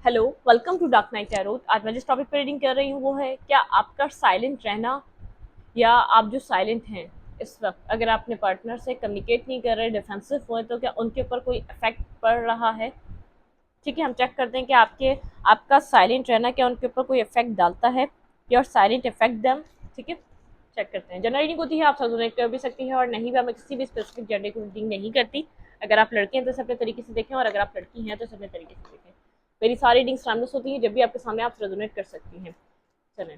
Hello, welcome to dark night tarot. आज मैं जिस टॉपिक पर रीडिंग कर रही हूँ वो है क्या आपका साइलेंट रहना या आप जो साइलेंट हैं इस वक्त, अगर आप अपने पार्टनर से कम्युनिकेट नहीं कर रहे, डिफेंसिव हुए, तो क्या उनके ऊपर कोई इफेक्ट पड़ रहा है। ठीक है, हम चेक करते हैं कि आपका साइलेंट रहना क्या उनके ऊपर कोई इफेक्ट डालता है। Your silent effect them. ठीक है, चेक करते हैं। जनरल रीडिंग होती है, आप सब डोनेट कर भी सकती है और नहीं भी। मैं किसी भी स्पेसिफिक जेंडर की रीडिंग नहीं करती। अगर आप लड़के हैं तो अपने तरीके से देखें और अगर आप लड़की हैं तो अपने तरीके से देखें। मेरी सारी रीडिंग्स टाइमलेस होती हैं, जब भी आपके सामने आप रेजोनेट कर सकती हैं। चलें,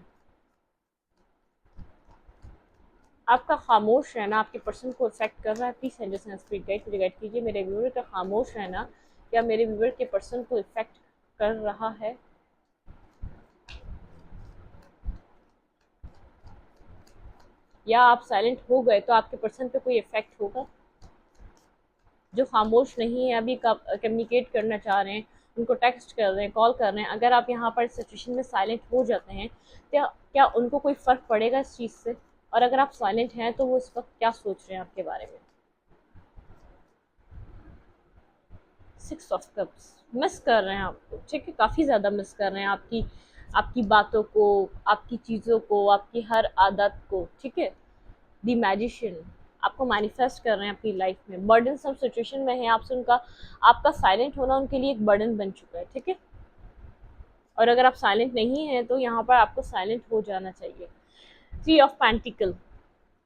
आपका खामोश रहना आपके पर्सन को इफेक्ट कर रहा है। प्लीज एंजल्स स्पीड गाइड मुझे गाइड कीजिए। मेरे व्यूअर का खामोश रहना क्या मेरे व्यूअर के पर्सन को इफेक्ट कर रहा है। या आप साइलेंट हो गए तो आपके पर्सन पे कोई इफेक्ट होगा। जो खामोश नहीं है, अभी कम्युनिकेट करना चाह रहे हैं, उनको टेक्स्ट कर रहे हैं, कॉल कर रहे हैं, अगर आप यहाँ पर सिचुएशन में साइलेंट हो जाते हैं तो क्या उनको कोई फ़र्क पड़ेगा इस चीज़ से। और अगर आप साइलेंट हैं तो वो इस वक्त क्या सोच रहे हैं आपके बारे में। 6 ऑफ कप्स, मिस कर रहे हैं आपको। ठीक है, काफ़ी ज़्यादा मिस कर रहे हैं आपकी आपकी बातों को, आपकी चीज़ों को, आपकी हर आदत को। ठीक है, द मैजिशियन आपको मैनिफेस्ट कर रहे हैं अपनी लाइफ में। बर्डन सब सिचुएशन में है आपसे, उनका आपका साइलेंट होना उनके लिए एक बर्डन बन चुका है। ठीक है, और अगर आप साइलेंट नहीं हैं तो यहाँ पर आपको साइलेंट हो जाना चाहिए। 3 ऑफ पेंटिकल,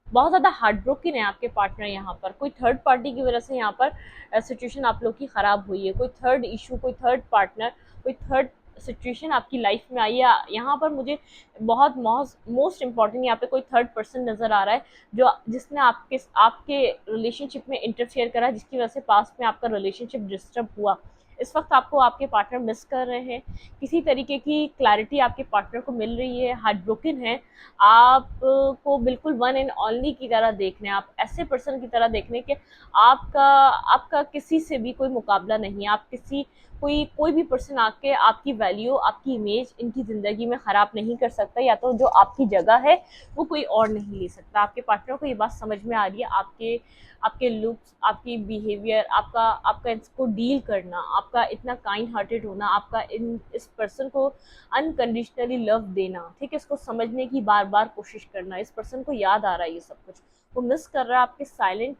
बहुत ज़्यादा हार्ट ब्रोकन है आपके पार्टनर। यहाँ पर कोई थर्ड पार्टी की वजह से यहाँ पर सिचुएशन आप लोग की ख़राब हुई है। कोई थर्ड इशू, कोई थर्ड पार्टनर, कोई थर्ड सिचुएशन आपकी लाइफ में आई है। यहाँ पर मुझे बहुत मोस्ट इम्पॉर्टेंट यहाँ पे कोई थर्ड पर्सन नज़र आ रहा है जो जिसने आपके आपके रिलेशनशिप में इंटरफेयर करा, जिसकी वजह से पास्ट में आपका रिलेशनशिप डिस्टर्ब हुआ। इस वक्त आपको आपके पार्टनर मिस कर रहे हैं। किसी तरीके की क्लैरिटी आपके पार्टनर को मिल रही है। हार्ट ब्रोकन है, आप को बिल्कुल वन एंड ओनली की तरह देखने, आप ऐसे पर्सन की तरह देखने कि आपका आपका किसी से भी कोई मुकाबला नहीं है। आप किसी कोई भी पर्सन आके आपकी वैल्यू, आपकी इमेज इनकी ज़िंदगी में ख़राब नहीं कर सकता, या तो जो आपकी जगह है वो कोई और नहीं ले सकता। आपके पार्टनर को ये बात समझ में आ रही है। आपके आपके लुक्स, आपकी बिहेवियर, आपका आपका इसको डील करना, आपका इतना काइंड हार्टेड होना, आपका इस पर्सन को अनकंडीशनली लव देना। ठीक है, इसको समझने की बार बार कोशिश करना। इस पर्सन को याद आ रहा है ये सब कुछ, वो मिस कर रहा है आपके साइलेंट।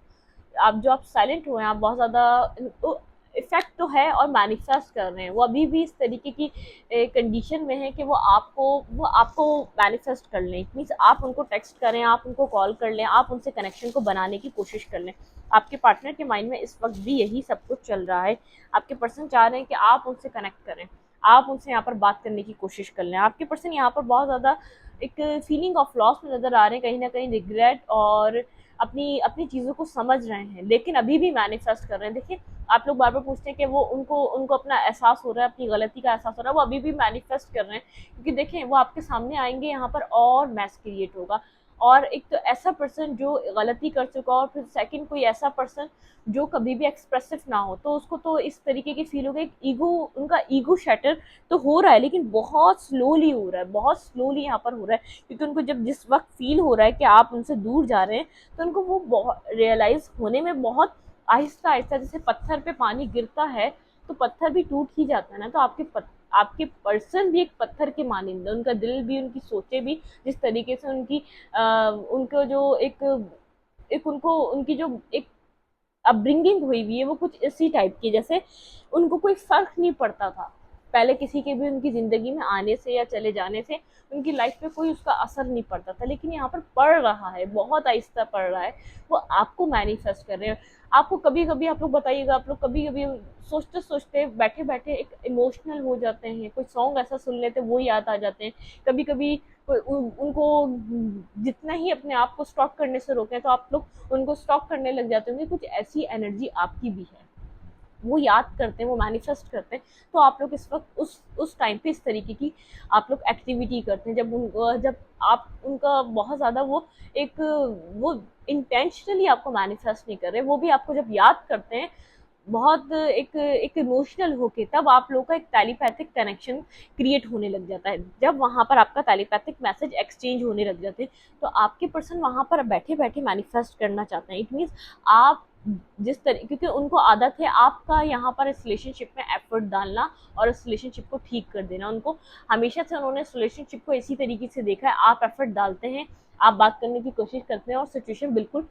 आप साइलेंट हुए हैं, आप बहुत ज़्यादा इफेक्ट तो है और मैनिफेस्ट कर रहे हैं। वो अभी भी इस तरीके की कंडीशन में है कि वो आपको मैनिफेस्ट कर लें। इट मीन्स आप उनको टेक्स्ट करें, आप उनको कॉल कर लें, आप उनसे कनेक्शन को बनाने की कोशिश कर लें। आपके पार्टनर के माइंड में इस वक्त भी यही सब कुछ चल रहा है। आपके पर्सन चाह रहे हैं कि आप उनसे कनेक्ट करें, आप उनसे यहाँ पर बात करने की कोशिश कर लें। आपके पर्सन यहाँ पर बहुत ज़्यादा एक फीलिंग ऑफ लॉस में नज़र आ रहे हैं, कहीं ना कहीं रिग्रेट, और अपनी अपनी चीज़ों को समझ रहे हैं लेकिन अभी भी मैनिफेस्ट कर रहे हैं। देखिए, आप लोग बार बार पूछते हैं कि वो उनको उनको अपना एहसास हो रहा है, अपनी गलती का एहसास हो रहा है, वो अभी भी मैनिफेस्ट कर रहे हैं। क्योंकि देखें, वो आपके सामने आएंगे यहाँ पर और मैस क्रिएट होगा। और एक तो ऐसा पर्सन जो गलती कर चुका, और फिर सेकंड कोई ऐसा पर्सन जो कभी भी एक्सप्रेसिव ना हो, तो उसको तो इस तरीके की फील हो गई। ईगो, उनका ईगो शैटर तो हो रहा है लेकिन बहुत स्लोली हो रहा है, बहुत स्लोली यहाँ पर हो रहा है। क्योंकि उनको जब जिस वक्त फील हो रहा है कि आप उनसे दूर जा रहे हैं, तो उनको वो बहुत रियलाइज होने में बहुत आहिस्ता आहिस्ता, जैसे पत्थर पे पानी गिरता है तो पत्थर भी टूट ही जाता है ना। तो आपके पर्सन भी एक पत्थर के मानिंद है। उनका दिल भी, उनकी सोचे भी, जिस तरीके से उनको जो एक उनको उनकी जो एक अपब्रिंगिंग हुई हुई है, वो कुछ इसी टाइप की, जैसे उनको कोई फर्क नहीं पड़ता था पहले किसी के भी उनकी ज़िंदगी में आने से या चले जाने से। उनकी लाइफ पे कोई उसका असर नहीं पड़ता था, लेकिन यहाँ पर पड़ रहा है, बहुत आहिस्ता पड़ रहा है। वो आपको मैनिफेस्ट कर रहे हैं। आपको कभी कभी, आप लोग बताइएगा, आप लोग कभी कभी सोचते सोचते बैठे बैठे एक इमोशनल हो जाते हैं, कोई सॉन्ग ऐसा सुन लेते हैं वो याद आ जाते हैं। कभी कभी उनको जितना ही अपने आप को स्टॉक करने से रोकें तो आप लोग उनको स्टॉक करने लग जाते होंगे। कुछ ऐसी एनर्जी आपकी भी है, वो याद करते हैं, वो मैनिफेस्ट करते हैं। तो आप लोग इस वक्त उस टाइम पे इस तरीके की आप लोग एक्टिविटी करते हैं, जब आप उनका बहुत ज़्यादा वो इंटेंशनली आपको मैनिफेस्ट नहीं कर रहे, वो भी आपको जब याद करते हैं बहुत एक एक इमोशनल होके, तब आप लोगों का एक टेलीपैथिक कनेक्शन क्रिएट होने लग जाता है। जब वहाँ पर आपका टेलीपैथिक मैसेज एक्सचेंज होने लग जाते हैं, तो आपके पर्सन वहाँ पर बैठे बैठे मैनिफेस्ट करना चाहते हैं। इट मीन्स आप जिस तरह, क्योंकि उनको आदत है आपका यहाँ पर इस रिलेशनशिप में एफर्ट डालना और इस रिलेशनशिप को ठीक कर देना। उनको हमेशा से उन्होंने इस रिलेशनशिप को इसी तरीके से देखा है, आप एफर्ट डालते हैं, आप बात करने की कोशिश करते हैं और सिचुएशन बिल्कुल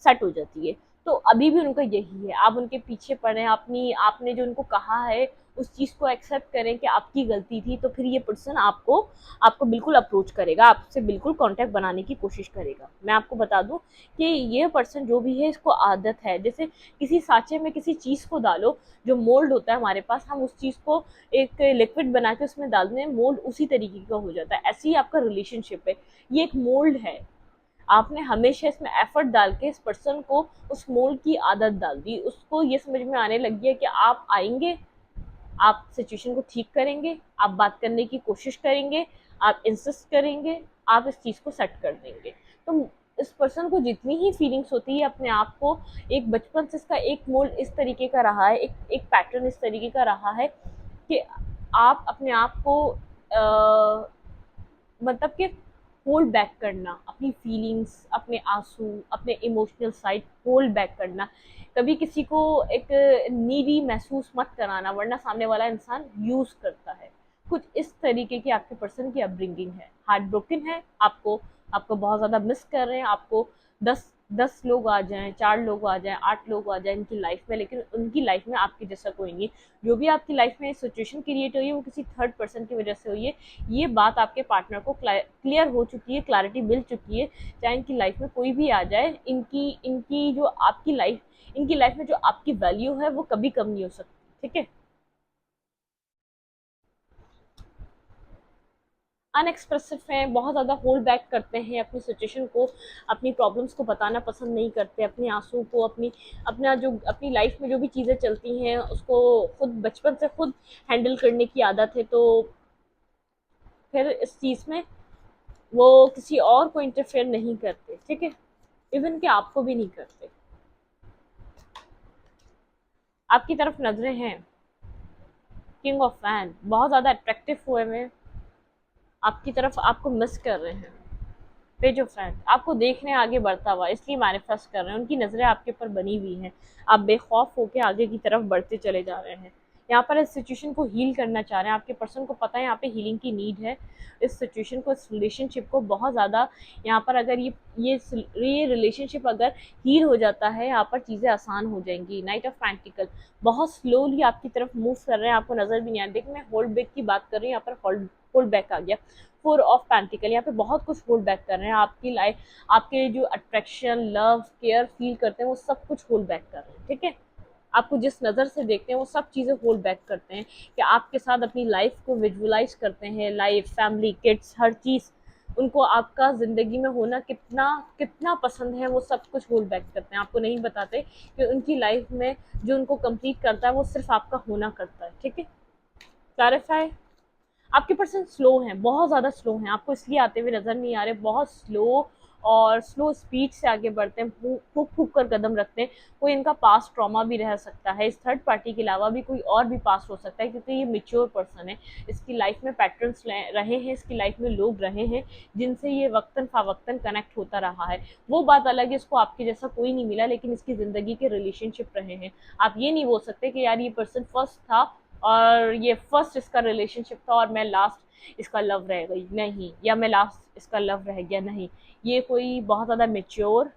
सेट हो जाती है। तो अभी भी उनका यही है, आप उनके पीछे पड़े, अपनी आपने जो उनको कहा है उस चीज़ को एक्सेप्ट करें कि आपकी गलती थी, तो फिर ये पर्सन आपको आपको बिल्कुल अप्रोच करेगा, आपसे बिल्कुल कांटेक्ट बनाने की कोशिश करेगा। मैं आपको बता दूं कि ये पर्सन जो भी है, इसको आदत है, जैसे किसी सांचे में किसी चीज़ को डालो, जो मोल्ड होता है हमारे पास, हम उस चीज़ को एक लिक्विड बना के उसमें डाल दें, मोल्ड उसी तरीके का हो जाता है। ऐसे ही आपका रिलेशनशिप है, ये एक मोल्ड है। आपने हमेशा इसमें एफर्ट डाल के इस पर्सन को उस मोल्ड की आदत डाल दी, उसको ये समझ में आने लग गया कि आप आएंगे, आप सिचुएशन को ठीक करेंगे, आप बात करने की कोशिश करेंगे, आप इंसिस्ट करेंगे, आप इस चीज़ को सेट कर देंगे। तो इस पर्सन को जितनी ही फीलिंग्स होती है अपने आप को, एक बचपन से इसका एक मोल्ड इस तरीके का रहा है, एक पैटर्न इस तरीके का रहा है कि आप अपने आप को मतलब कि होल्ड बैक करना, अपनी फीलिंग्स, अपने आंसू, अपने इमोशनल साइड होल्ड बैक करना, कभी किसी को एक नीडी महसूस मत कराना, वरना सामने वाला इंसान यूज करता है। कुछ इस तरीके की आपके पर्सन की अपब्रिंगिंग है, हार्ट ब्रोकन है, आपको आपको बहुत ज़्यादा मिस कर रहे हैं, आपको 10 लोग आ जाएं, 4 लोग आ जाएं, 8 लोग आ जाएं इनकी लाइफ में, लेकिन उनकी लाइफ में आपके जैसा कोई नहीं। जो भी आपकी लाइफ में सिचुएशन क्रिएट हुई है वो किसी थर्ड पर्सन की वजह से हुई है। ये बात आपके पार्टनर को क्लियर हो चुकी है, क्लैरिटी मिल चुकी है। चाहे इनकी लाइफ में कोई भी आ जाए, इनकी इनकी जो आपकी लाइफ इनकी लाइफ में जो आपकी वैल्यू है वो कभी कम नहीं हो सकती, ठीक है। अनएक्सप्रेसिव हैं, बहुत ज़्यादा होल्ड बैक करते हैं अपनी सिचुएशन को, अपनी प्रॉब्लम्स को बताना पसंद नहीं करते, अपने आंसू को, अपना जो अपनी लाइफ में जो भी चीज़ें चलती हैं उसको खुद बचपन से खुद हैंडल करने की आदत है। तो फिर इस चीज़ में वो किसी और को इंटरफेयर नहीं करते, ठीक है, इवन कि आपको भी नहीं करते। आपकी तरफ नजरें हैं, किंग ऑफ फैन बहुत ज़्यादा अट्रैक्टिव हुए में आपकी तरफ, आपको मिस कर रहे हैं। पेज ऑफ फ्रेंड आपको देखने आगे बढ़ता हुआ इसलिए मैनिफेस्ट कर रहे हैं, उनकी नज़रें आपके ऊपर बनी हुई हैं, आप बेखौफ होकर आगे की तरफ बढ़ते चले जा रहे हैं। यहाँ पर इस सिचुएशन को हील करना चाह रहे हैं, आपके पर्सन को पता है यहाँ पे हीलिंग की नीड है। इस सिचुएशन को, इस रिलेशनशिप को बहुत ज़्यादा, यहाँ पर अगर ये रिलेशनशिप अगर हील हो जाता है, यहाँ पर चीज़ें आसान हो जाएंगी। नाइट ऑफ पेंटिकल बहुत स्लोली आपकी तरफ मूव कर रहे हैं, आपको नज़र भी नहीं आ रहा। देखिए मैं होल्ड बैक की बात कर रही हूँ, यहाँ पर होल्ड बैक आ गया। 4 ऑफ पेंटिकल, यहाँ पे बहुत कुछ होल्ड बैक कर रहे हैं, आपकी लाइफ, आपके जो अट्रैक्शन, लव, केयर फील करते हैं वो सब कुछ होल्ड बैक कर रहे हैं, ठीक है। आपको जिस नज़र से देखते हैं वो सब चीज़ें होल्ड बैक करते हैं, कि आपके साथ अपनी लाइफ को विजुअलाइज करते हैं, लाइफ, फैमिली, किड्स, हर चीज़, उनको आपका ज़िंदगी में होना कितना कितना पसंद है, वो सब कुछ होल्ड बैक करते हैं। आपको नहीं बताते कि उनकी लाइफ में जो उनको कंप्लीट करता है वो सिर्फ आपका होना करता है, ठीक है। क्लैरिफाई। आपके पर्सन स्लो हैं, बहुत ज़्यादा स्लो हैं, आपको इसलिए आते हुए नज़र नहीं आ रहे, बहुत स्लो और स्लो स्पीड से आगे बढ़ते हैं, फूक फूक कर कदम रखते हैं। कोई इनका पास्ट ट्रॉमा भी रह सकता है, इस थर्ड पार्टी के अलावा भी कोई और भी पास्ट हो सकता है, क्योंकि ये मेच्योर पर्सन है। इसकी लाइफ में पैटर्न्स रहे हैं, इसकी लाइफ में लोग रहे हैं जिनसे ये वक्तन फ़ावक्तन कनेक्ट होता रहा है। वो बात अलग है, इसको आपके जैसा कोई नहीं मिला, लेकिन इसकी ज़िंदगी के रिलेशनशिप रहे हैं। आप ये नहीं बोल सकते कि यार ये पर्सन फर्स्ट था और ये फर्स्ट इसका रिलेशनशिप था और मैं लास्ट इसका लव रह गई, नहीं, या मैं लास्ट इसका लव रह गया, नहीं। ये कोई बहुत ज़्यादा मेच्योर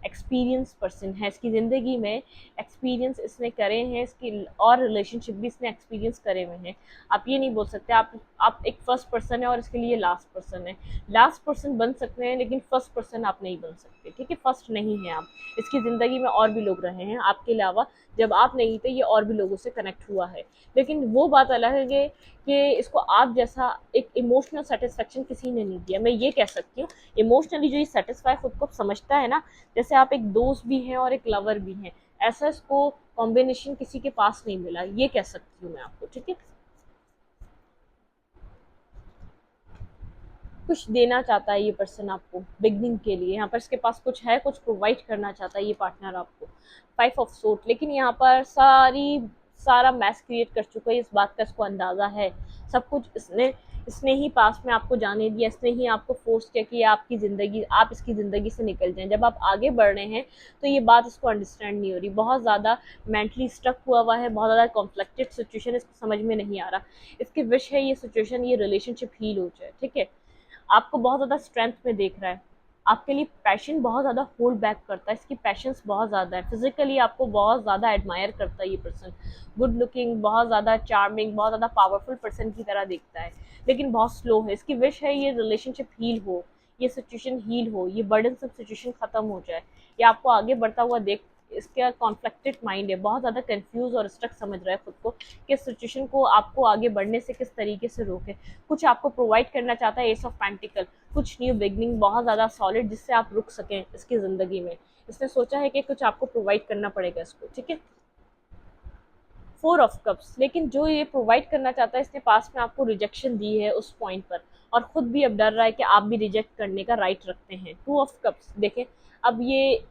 एक्सपीरियंस पर्सन है, इसकी ज़िंदगी में एक्सपीरियंस इसने करे हैं, इसकी और रिलेशनशिप भी इसने एक्सपीरियंस करे हुए हैं। आप ये नहीं बोल सकते आप एक फर्स्ट पर्सन है और इसके लिए लास्ट पर्सन है। लास्ट पर्सन बन सकते हैं लेकिन फर्स्ट पर्सन आप नहीं बन सकते, ठीक है, फर्स्ट नहीं है आप। इसकी ज़िंदगी में और भी लोग रहे हैं आपके अलावा, जब आप नहीं थे ये और भी लोगों से कनेक्ट हुआ है। लेकिन वो बात अलग है कि इसको आप जैसा एक इमोशनल सेटिस्फेक्शन किसी ने नहीं दिया। मैं ये कह सकती हूँ, इमोशनली जो ये सेटिस्फाई खुद को समझता है ना, जैसे आप एक दोस्त भी हैं और एक लवर भी हैं, ऐसा इसको कॉम्बिनेशन किसी के पास नहीं मिला, ये कह सकती हूँ मैं आपको, ठीक है। कुछ देना चाहता है ये पर्सन आपको बिगनिंग के लिए, यहाँ पर इसके पास कुछ है, कुछ प्रोवाइड करना चाहता है ये पार्टनर आपको। 5 ऑफ सोर्ट, लेकिन यहाँ पर सारा मैस क्रिएट कर चुका है, इस बात का इसको अंदाज़ा है। सब कुछ इसने इसने ही पास में आपको जाने दिया, इसने ही आपको फोर्स किया कि आपकी ज़िंदगी, आप इसकी ज़िंदगी से निकल जाएं। जब आप आगे बढ़ रहे हैं तो ये बात इसको अंडरस्टैंड नहीं हो रही, बहुत ज़्यादा मेंटली स्टक हुआ है, बहुत ज़्यादा कॉन्फ्लिक्टेड सिचुएशन, इसको समझ में नहीं आ रहा। इसकी विश है ये सिचुएशन, ये रिलेशनशिप हील हो जाए, ठीक है। आपको बहुत ज़्यादा स्ट्रेंथ में देख रहा है, आपके लिए पैशन बहुत ज़्यादा होल्ड बैक करता है, इसकी पैशंस बहुत ज़्यादा है, फिजिकली आपको बहुत ज़्यादा एडमायर करता है ये पर्सन, गुड लुकिंग, बहुत ज़्यादा चार्मिंग, बहुत ज़्यादा पावरफुल पर्सन की तरह देखता है, लेकिन बहुत स्लो है। इसकी विश है ये रिलेशनशिप हील हो, ये सिचुएशन हील हो, ये बर्डन सब सिचुएशन ख़त्म हो जाए, ये आपको आगे बढ़ता हुआ देख। इसका कॉन्फ्लिक्टेड माइंड है, बहुत ज़्यादा कंफ्यूज और स्ट्रक समझ रहा है खुद को कि इस सिचुएशन को आपको आगे बढ़ने से किस तरीके से रोके। कुछ आपको प्रोवाइड करना चाहता है एस ऑफ पेंटिकल, कुछ न्यू बिगनिंग बहुत ज़्यादा सॉलिड जिससे आप रुक सकें इसकी ज़िंदगी में। इसने सोचा है कि कुछ आपको प्रोवाइड करना पड़ेगा इसको, ठीक है। 4 ऑफ कप्स, लेकिन जो ये प्रोवाइड करना चाहता है इसने पास में आपको रिजेक्शन दी है उस पॉइंट पर, और खुद भी अब डर रहा है कि आप भी रिजेक्ट करने का राइट रखते हैं। 2 ऑफ कप्स देखें, अब ये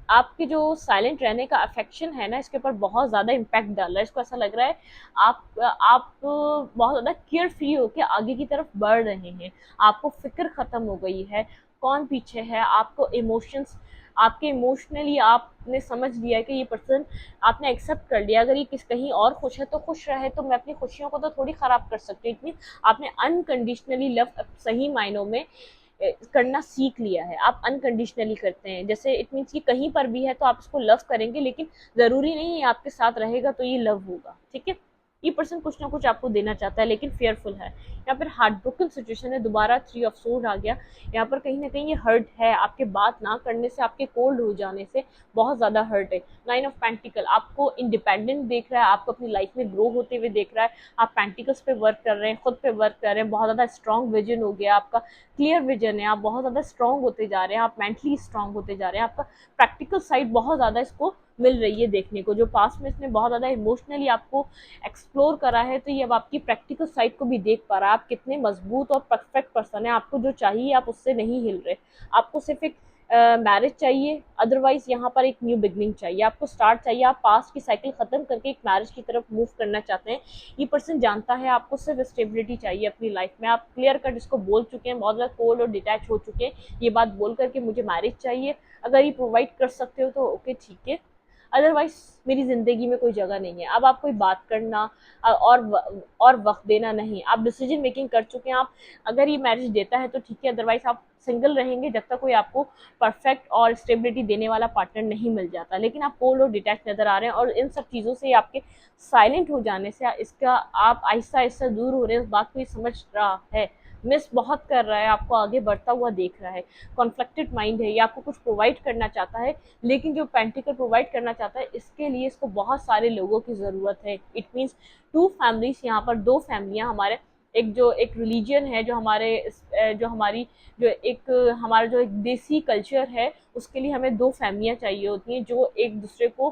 आपके जो साइलेंट रहने का अफेक्शन है ना, इसके ऊपर बहुत ज़्यादा इम्पैक्ट डाल रहा है। इसको ऐसा लग रहा है आप बहुत ज़्यादा केयर फ्री होकर आगे की तरफ बढ़ रहे हैं, आपको फिक्र ख़त्म हो गई है, कौन पीछे है, आपको इमोशंस, आपके इमोशनली आपने समझ लिया है कि ये पर्सन, आपने एक्सेप्ट कर लिया अगर ये कहीं और खुश है तो खुश रहे, तो मैं अपनी खुशियों को तो थोड़ी ख़राब कर सकती हूँ। इतनी आपने अनकंडीशनली लव सही मायनों में करना सीख लिया है, आप अनकंडीशनली करते हैं। जैसे इट मीन्स कि कहीं पर भी है तो आप इसको लव करेंगे, लेकिन ज़रूरी नहीं है आपके साथ रहेगा तो ये लव होगा, ठीक है। ये पर्सन कुछ ना कुछ आपको देना चाहता है लेकिन फेयरफुल है। यहाँ पर हार्ट ब्रोकन सिचुएशन है, दोबारा 3 ऑफ सोर्ड आ गया। यहाँ पर कहीं ना कहीं ये हर्ट है, आपके बात ना करने से, आपके कोल्ड हो जाने से बहुत ज़्यादा हर्ट है। 9 ऑफ पेंटिकल आपको इंडिपेंडेंट देख रहा है, आपको अपनी लाइफ में ग्रो होते हुए देख रहा है, आप पेंटिकल्स पे वर्क कर रहे हैं, खुद पे वर्क कर रहे हैं, बहुत ज़्यादा स्ट्रॉन्ग विजन हो गया आपका, क्लियर विजन है, आप बहुत ज़्यादा स्ट्रॉन्ग होते जा रहे हैं, आप मेंटली स्ट्रॉन्ग होते जा रहे हैं, आपका प्रैक्टिकल साइड बहुत ज़्यादा इसको मिल रही है देखने को। जो पास्ट में इसने बहुत ज़्यादा इमोशनली आपको एक्सप्लोर करा है, तो ये अब आपकी प्रैक्टिकल साइड को भी देख पा रहा है, आप कितने मजबूत और परफेक्ट पर्सन है, आपको जो चाहिए आप उससे नहीं हिल रहे, आपको सिर्फ एक मैरिज चाहिए, अदरवाइज यहाँ पर एक न्यू बिगनिंग चाहिए, आपको स्टार्ट चाहिए, आप पास्ट की साइकिल ख़त्म करके एक मैरिज की तरफ मूव करना चाहते हैं। ये पर्सन जानता है आपको सिर्फ स्टेबिलिटी चाहिए अपनी लाइफ में, आप क्लियर कट इसको बोल चुके हैं, बहुत ज़्यादा कोल्ड और डिटैच हो चुके हैं ये बात बोल करके, मुझे मैरिज चाहिए, अगर ये प्रोवाइड कर सकते हो तो ओके ठीक है, अदरवाइज मेरी ज़िंदगी में कोई जगह नहीं है। अब आप कोई बात करना और वक्त देना नहीं, आप डिसीजन मेकिंग कर चुके हैं। आप अगर ये मैरिज देता है तो ठीक है, अदरवाइज आप सिंगल रहेंगे जब तक कोई आपको परफेक्ट और स्टेबिलिटी देने वाला पार्टनर नहीं मिल जाता। लेकिन आप कोल्ड और डिटैच नज़र आ रहे हैं, और इन सब चीज़ों से आपके साइलेंट हो जाने से इसका आप आहिस्ता आहिस्ता दूर हो रहे हैं, उस बात को ये समझ रहा है, मिस बहुत कर रहा है, आपको आगे बढ़ता हुआ देख रहा है, कॉन्फ्लिक्टेड माइंड है, ये आपको कुछ प्रोवाइड करना चाहता है, लेकिन जो पेंटिकल प्रोवाइड करना चाहता है इसके लिए इसको बहुत सारे लोगों की ज़रूरत है। इट मीन्स 2 फैमिलीज, यहाँ पर 2 फैमिलियाँ, हमारे एक रिलीजन है जो जो हमारी जो एक हमारा जो एक देसी कल्चर है, उसके लिए हमें 2 फैमिलियाँ चाहिए होती हैं जो एक दूसरे को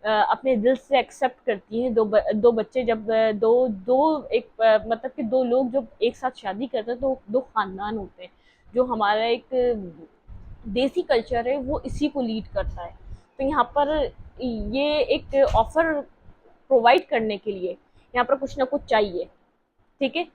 अपने दिल से एक्सेप्ट करती हैं। दो बच्चे जब दो दो एक मतलब कि 2 लोग जब एक साथ शादी करते हैं तो 2 खानदान होते हैं। जो हमारा एक देसी कल्चर है वो इसी को लीड करता है। तो यहाँ पर ये एक ऑफर प्रोवाइड करने के लिए यहाँ पर कुछ ना कुछ चाहिए, ठीक है।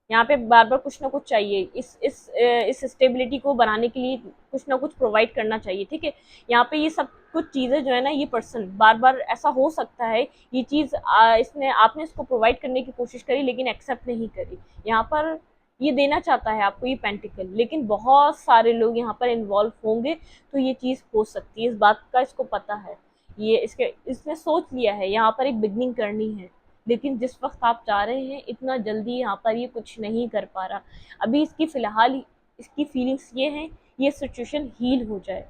यहाँ पे बार बार कुछ ना कुछ चाहिए, इस स्टेबिलिटी को बनाने के लिए कुछ ना कुछ प्रोवाइड करना चाहिए, ठीक है। यहाँ पे ये सब कुछ चीज़ें जो है ना, ये पर्सन बार बार ऐसा हो सकता है ये चीज़ इसने आपने इसको प्रोवाइड करने की कोशिश करी लेकिन एक्सेप्ट नहीं करी। यहाँ पर ये देना चाहता है आपको ये पेंटिकल, लेकिन बहुत सारे लोग यहाँ पर इन्वॉल्व होंगे तो ये चीज़ हो सकती है, इस बात का इसको पता है। ये इसने सोच लिया है यहाँ पर एक बिगनिंग करनी है, लेकिन जिस वक्त आप चाह रहे हैं इतना जल्दी यहाँ पर ये कुछ नहीं कर पा रहा। अभी इसकी फ़िलहाल इसकी फीलिंग्स ये हैं, ये सिचुएशन हील हो जाए,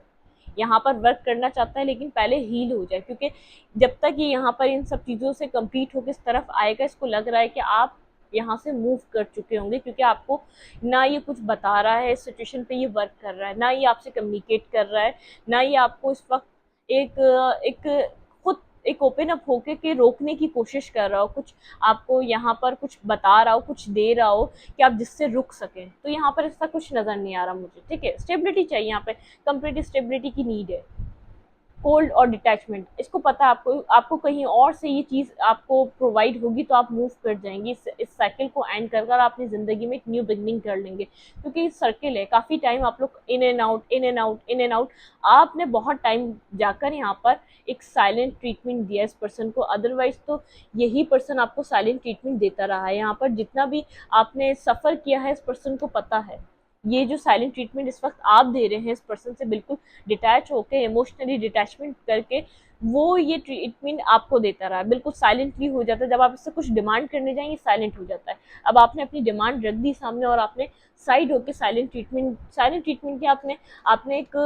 यहाँ पर वर्क करना चाहता है लेकिन पहले हील हो जाए, क्योंकि जब तक ये यहाँ पर इन सब चीज़ों से कम्प्लीट होकर इस तरफ आएगा, इसको लग रहा है कि आप यहाँ से मूव कर चुके होंगे, क्योंकि आपको ना ये कुछ बता रहा है, इस सिचुएशन पे ये वर्क कर रहा है, ना ये आपसे कम्युनिकेट कर रहा है, ना ये आपको इस वक्त एक एक खुद एक ओपन अप होके के रोकने की कोशिश कर रहा हो, कुछ आपको यहाँ पर कुछ बता रहा हो, कुछ दे रहा हो कि आप जिससे रुक सकें। तो यहाँ पर ऐसा कुछ नज़र नहीं आ रहा मुझे, ठीक है। स्टेबिलिटी चाहिए, यहाँ पे कंप्लीट स्टेबिलिटी की नीड है। कोल्ड और डिटैचमेंट, इसको पता है आपको, आपको कहीं और से ये चीज़ आपको प्रोवाइड होगी तो आप मूव कर जाएंगे, इस साइकिल को एंड कर कर आप अपनी ज़िंदगी में एक न्यू बिगनिंग कर लेंगे, क्योंकि सर्किल है, काफ़ी टाइम आप लोग in and out, in and out, in and out. आपने बहुत टाइम जाकर यहाँ पर एक साइलेंट ट्रीटमेंट दिया इस पर्सन को, अदरवाइज तो यही पर्सन आपको साइलेंट ट्रीटमेंट देता रहा है। यहाँ पर जितना भी आपने सफ़र किया है इस पर्सन को पता है, ये जो साइलेंट ट्रीटमेंट इस वक्त आप दे रहे हैं इस पर्सन से बिल्कुल डिटैच होकर, इमोशनली डिटैचमेंट करके, वो ये ट्रीटमेंट आपको देता रहा, बिल्कुल साइलेंटली हो जाता है। जब आप इससे कुछ डिमांड करने जाएंगे साइलेंट हो जाता है। अब आपने अपनी डिमांड रख दी सामने और आपने साइड होकर साइलेंट ट्रीटमेंट की आपने आपने एक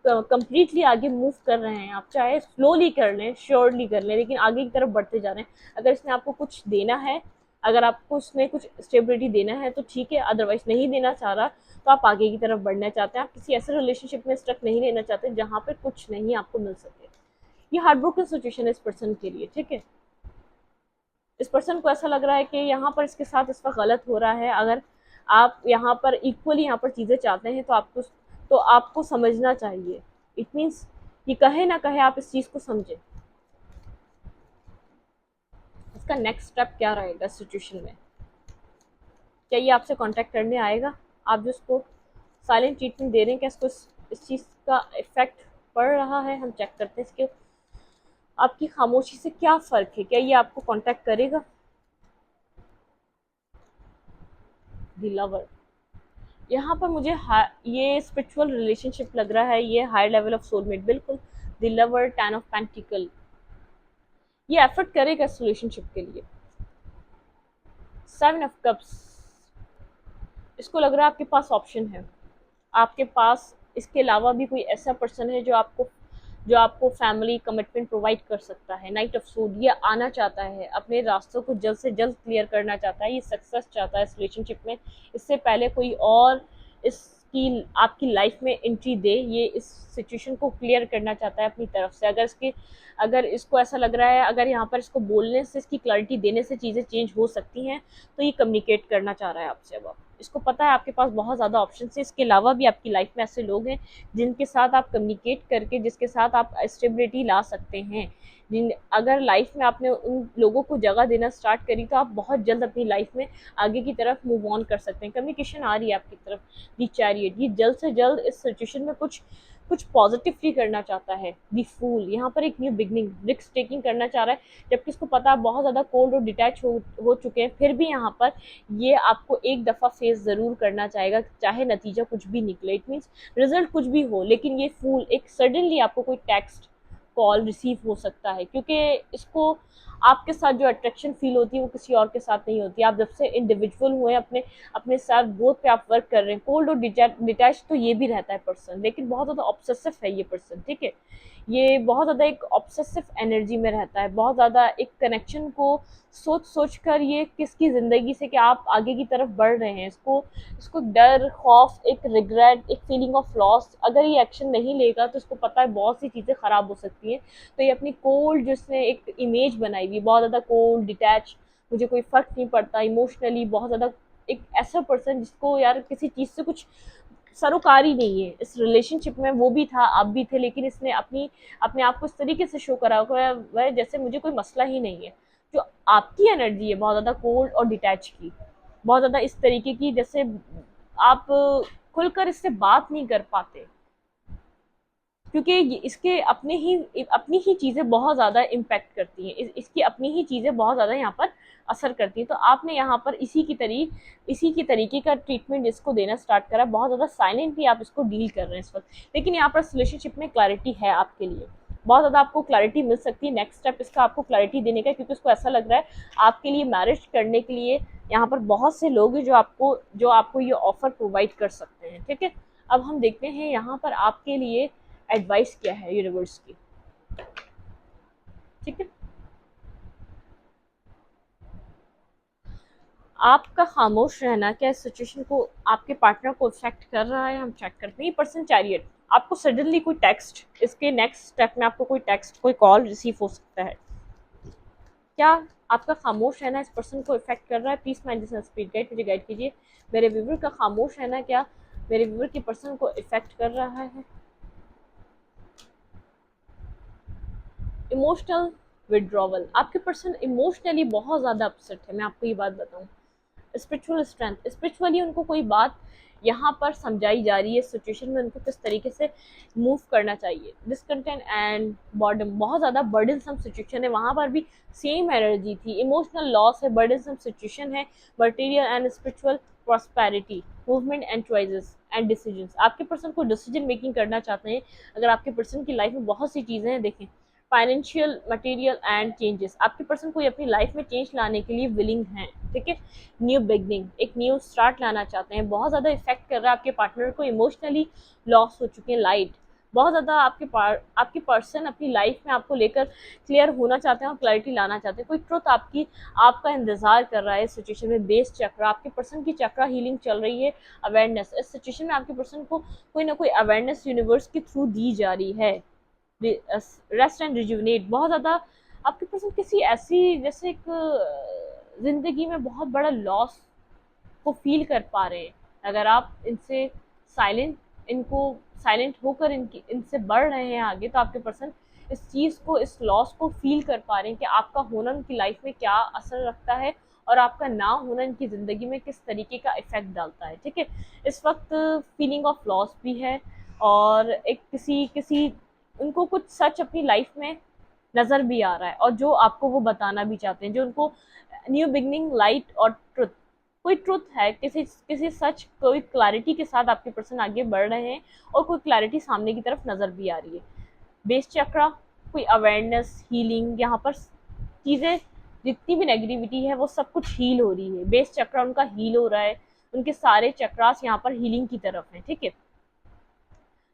कंप्लीटली आगे मूव कर रहे हैं। आप चाहे स्लोली कर लें, श्योरली कर लें, लेकिन आगे की तरफ बढ़ते जा रहे हैं। अगर इसने आपको कुछ देना है, अगर आपको उसमें कुछ स्टेबिलिटी देना है तो ठीक है, अदरवाइज नहीं देना चाह रहा तो आप आगे की तरफ बढ़ना चाहते हैं। आप किसी ऐसे रिलेशनशिप में स्टक नहीं रहना चाहते जहाँ पर कुछ नहीं आपको मिल सके। ये हार्ट ब्रोकन सिचुएशन है इस पर्सन के लिए, ठीक है। इस पर्सन को ऐसा लग रहा है कि यहाँ पर इसके साथ इस वक्त गलत हो रहा है। अगर आप यहाँ पर इक्वली यहाँ पर चीज़ें चाहते हैं तो आपको समझना चाहिए। इट मीन्स कि कहे ना कहे आप इस चीज़ को समझें। इसका नेक्स्ट स्टेप क्या रहेगा इस सिचुएशन में? क्या ये आपसे कांटेक्ट करने आएगा? आप जो इसको साइलेंट ट्रीटमेंट दे रहे हैं, क्या इसको इस चीज़ का इफेक्ट पड़ रहा है? हम चेक करते हैं इसके आपकी खामोशी से क्या फ़र्क है। क्या ये आपको कांटेक्ट करेगा? द लवर, यहाँ पर मुझे ये स्पिरिचुअल रिलेशनशिप लग रहा है, ये हाई लेवल ऑफ सोलमेट, बिल्कुल। द लवर, 10 ऑफ पेंटिकल, ये एफर्ट करेगा इस रिलेशनशिप के लिए। 7 ऑफ कप्स, इसको लग रहा है आपके पास ऑप्शन है, आपके पास इसके अलावा भी कोई ऐसा पर्सन है जो आपको फैमिली कमिटमेंट प्रोवाइड कर सकता है। नाइट ऑफ सूड, ये आना चाहता है, अपने रास्तों को जल्द से जल्द क्लियर करना चाहता है, ये सक्सेस चाहता है इस रिलेशनशिप में। इससे पहले कोई और इसकी आपकी लाइफ में एंट्री दे, ये इस सिचुएशन को क्लियर करना चाहता है अपनी तरफ से। अगर इसको ऐसा लग रहा है, अगर यहाँ पर इसको बोलने से, इसकी क्लैरिटी देने से चीज़ें चेंज हो सकती हैं, तो ये कम्युनिकेट करना चाह रहा है आपसे। अब इसको पता है आपके पास बहुत ज़्यादा ऑप्शन है, इसके अलावा भी आपकी लाइफ में ऐसे लोग हैं जिनके साथ आप कम्युनिकेट करके, जिसके साथ आप स्टेबिलिटी ला सकते हैं। अगर लाइफ में आपने उन लोगों को जगह देना स्टार्ट करी तो आप बहुत जल्द अपनी लाइफ में आगे की तरफ मूव ऑन कर सकते हैं। कम्युनिकेशन आ रही है आपकी तरफ। दी चैरियट, ये जल्द से जल्द इस सिचुएशन में कुछ पॉजिटिवली करना चाहता है। दी फूल, यहाँ पर एक न्यू बिगनिंग, रिस्क टेकिंग करना चाह रहा है, जबकि इसको पता है बहुत ज़्यादा कोल्ड और डिटैच हो चुके हैं, फिर भी यहाँ पर ये आपको एक दफ़ा फेस ज़रूर करना चाहेगा, चाहे नतीजा कुछ भी निकले। इट मीन्स रिजल्ट कुछ भी हो, लेकिन ये फूल एक सडनली आपको कोई टेक्स्ट कॉल रिसीव हो सकता है, क्योंकि इसको आपके साथ जो अट्रैक्शन फील होती है वो किसी और के साथ नहीं होती। आप जब से इंडिविजुअल हुए, अपने अपने सेल्फ ग्रोथ पे आप वर्क कर रहे हैं। कोल्ड और डिटैच तो ये भी रहता है पर्सन, लेकिन बहुत ज़्यादा ऑब्सेसिव है ये पर्सन, ठीक है। ये बहुत ज़्यादा एक ऑब्सेसिव एनर्जी में रहता है, बहुत ज़्यादा एक कनेक्शन को सोच सोच कर ये किसकी ज़िंदगी से कि आप आगे की तरफ बढ़ रहे हैं, इसको डर, खौफ, एक रिग्रेट, एक फीलिंग ऑफ लॉस, अगर ये एक्शन नहीं लेगा तो इसको पता है बहुत सी चीज़ें ख़राब हो सकती हैं। तो ये अपनी कोल्ड, जिसने एक इमेज बनाई हुई बहुत ज़्यादा कोल्ड डिटैच, मुझे कोई फ़र्क नहीं पड़ता, इमोशनली बहुत ज़्यादा एक ऐसा पर्सन जिसको यार किसी चीज़ से कुछ सरोकार ही नहीं है। इस रिलेशनशिप में वो भी था, आप भी थे, लेकिन इसने अपने आप को इस तरीके से शो करा हुआ है जैसे मुझे कोई मसला ही नहीं है। जो आपकी एनर्जी है बहुत ज़्यादा कोल्ड और डिटैच की, बहुत ज़्यादा इस तरीके की जैसे आप खुलकर इससे बात नहीं कर पाते, क्योंकि इसके अपनी ही चीज़ें बहुत ज़्यादा इम्पैक्ट करती हैं, इसकी अपनी ही चीज़ें बहुत ज़्यादा यहाँ पर असर करती हैं। तो आपने यहाँ पर इसी की तरीके का ट्रीटमेंट इसको देना स्टार्ट करा, बहुत ज़्यादा साइलेंटली आप इसको डील कर रहे हैं इस वक्त। लेकिन यहाँ पर रिलेशनशिप में क्लैरिटी है आपके लिए, बहुत ज़्यादा आपको क्लैरिटी मिल सकती है। नेक्स्ट स्टेप इसका आपको क्लैरिटी देने का, क्योंकि उसको ऐसा लग रहा है आपके लिए मैरिज करने के लिए यहाँ पर बहुत से लोग हैं जो आपको ये ऑफर प्रोवाइड कर सकते हैं, ठीक है। अब हम देखते हैं यहाँ पर आपके लिए एडवाइस क्या है यूनिवर्स की, ठीक है। आपका खामोश रहना क्या इस सिचुएशन को, आपके पार्टनर को इफेक्ट कर रहा है? हम चेक करते हैं। ये पर्सन चैरियट, आपको सडनली कोई टेक्स्ट, इसके नेक्स्ट स्टेप में आपको कोई टेक्स्ट, कोई कॉल रिसीव हो सकता है। क्या आपका खामोश रहना इस पर्सन को इफेक्ट कर रहा है? Please mind this speed guide, मुझे गाइड कीजिए। मेरे व्यूवर का खामोश रहना क्या मेरे व्यूवर के पर्सन को इफेक्ट कर रहा है? इमोशनल विड्रॉवल, आपके पर्सन इमोशनली बहुत ज़्यादा अपसेट है। मैं आपको ये बात बताऊँ, स्पिरिचुअल स्ट्रेंथ, स्पिरिचुअली उनको कोई बात यहाँ पर समझाई जा रही है, सिचुएशन में उनको किस तरीके से मूव करना चाहिए। डिसकंटेंट एंड बॉर्डम, बहुत ज़्यादा बर्डनसम सिचुएशन है, वहाँ पर भी सेम एनर्जी थी। इमोशनल लॉस है, बर्डनसम सिचुएशन है, material and spiritual prosperity, movement and choices and decisions. आपके पर्सन को डिसीजन मेकिंग करना चाहते हैं। अगर आपके पर्सन की लाइफ में बहुत सी चीज़ें हैं, देखें, फाइनेंशियल, मटेरियल एंड चेंजेस, आपके पर्सन कोई अपनी लाइफ में चेंज लाने के लिए विलिंग हैं, ठीक है। न्यू बिगनिंग, एक न्यू स्टार्ट लाना चाहते हैं। बहुत ज़्यादा इफेक्ट कर रहा है आपके पार्टनर को, इमोशनली लॉस हो चुके हैं, लाइट बहुत ज़्यादा आपके पर्सन अपनी लाइफ में आपको लेकर क्लियर होना चाहते हैं और क्लैरिटी लाना चाहते हैं। कोई ट्रुथ आपका इंतजार कर रहा है इस सिचुएशन में। बेस चक्र, आपके पर्सन की चक्र हीलिंग चल रही है। अवेयरनेस, इस सिचुएशन में आपके पर्सन को कोई ना कोई अवेयरनेस यूनिवर्स के थ्रू दी जा रही है। रेस्ट एंड रिजुविनेट, बहुत ज़्यादा आपके पर्सन किसी ऐसी, जैसे एक जिंदगी में बहुत बड़ा लॉस को फील कर पा रहे हैं। अगर आप इनसे इनको साइलेंट होकर इनसे बढ़ रहे हैं आगे, तो आपके पर्सन इस चीज़ को, इस लॉस को फील कर पा रहे हैं कि आपका होना उनकी लाइफ में क्या असर रखता है और आपका ना होना इनकी ज़िंदगी में किस तरीके का इफेक्ट डालता है, ठीक है। इस वक्त फीलिंग ऑफ लॉस भी है, और एक किसी किसी उनको कुछ सच अपनी लाइफ में नज़र भी आ रहा है, और जो आपको वो बताना भी चाहते हैं, जो उनको न्यू बिगनिंग, लाइट और ट्रुथ, कोई ट्रुथ है, किसी किसी सच, कोई क्लैरिटी के साथ आपके पर्सन आगे बढ़ रहे हैं, और कोई क्लैरिटी सामने की तरफ नज़र भी आ रही है। बेस चक्रा, कोई अवेयरनेस, हीलिंग, यहाँ पर चीज़ें, जितनी भी नेगेटिविटी है वो सब कुछ हील हो रही है। बेस चक्रा उनका हील हो रहा है, उनके सारे चक्रास यहाँ पर हीलिंग की तरफ हैं, ठीक है।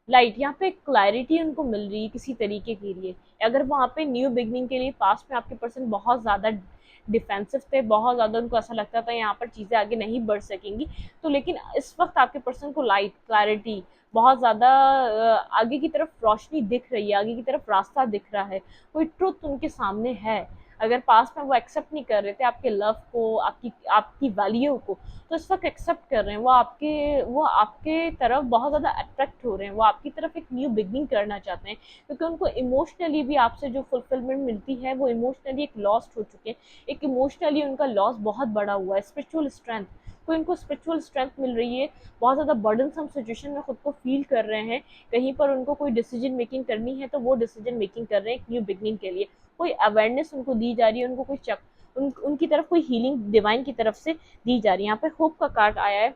लाइट, यहाँ पे क्लैरिटी उनको मिल रही है किसी तरीके के लिए। अगर वहाँ पे न्यू बिगनिंग के लिए पास्ट में आपके पर्सन बहुत ज़्यादा डिफेंसिव थे, बहुत ज़्यादा उनको ऐसा लगता था यहाँ पर चीज़ें आगे नहीं बढ़ सकेंगी, तो लेकिन इस वक्त आपके पर्सन को लाइट, क्लैरिटी, बहुत ज़्यादा आगे की तरफ रोशनी दिख रही है, आगे की तरफ रास्ता दिख रहा है, कोई ट्रुथ उनके सामने है। अगर पास्ट में वो एक्सेप्ट नहीं कर रहे थे आपके लव को, आपकी आपकी वैल्यू को, तो इस वक्त एक्सेप्ट कर रहे हैं। वो आपके तरफ बहुत ज़्यादा अट्रैक्ट हो रहे हैं, वो आपकी तरफ एक न्यू बिगनिंग करना चाहते हैं, क्योंकि उनको इमोशनली भी आपसे जो फुलफिलमेंट मिलती है, वो इमोशनली एक लॉस्ट हो चुके हैं। एक इमोशनली उनका लॉस बहुत बड़ा हुआ है। स्पिरिचुअल स्ट्रेंथ, को इनको स्पिरिचुअल स्ट्रेंथ मिल रही है, बहुत ज़्यादा बर्डनसम सिचुएशन में खुद को फील कर रहे हैं। कहीं पर उनको कोई डिसीजन मेकिंग करनी है, तो वो डिसीजन मेकिंग कर रहे हैं एक न्यू बिगनिंग के लिए। कोई अवेयरनेस उनको दी जा रही है, उनको कोई उनकी तरफ कोई हीलिंग डिवाइन की तरफ से दी जा रही है। यहाँ पे होप का कार्ड आया है,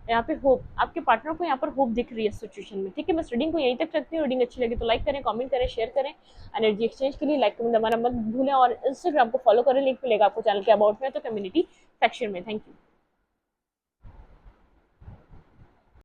यहाँ पे होप, आपके पार्टनर को यहाँ पर होप दिख रही है सिचुएशन में, ठीक है। मैं रीडिंग को यहीं तक रखती हूँ। रीडिंग अच्छी लगी तो लाइक करें, कमेंट करें, शेयर करें। एनर्जी एक्सचेंज के लिए लाइक कमेंट दबाना मत भूलें, और इंस्टाग्राम को फॉलो करें, लिंक मिलेगा आपको चैनल के अबाउट में तो कम्युनिटी सेक्शन में। Thank you.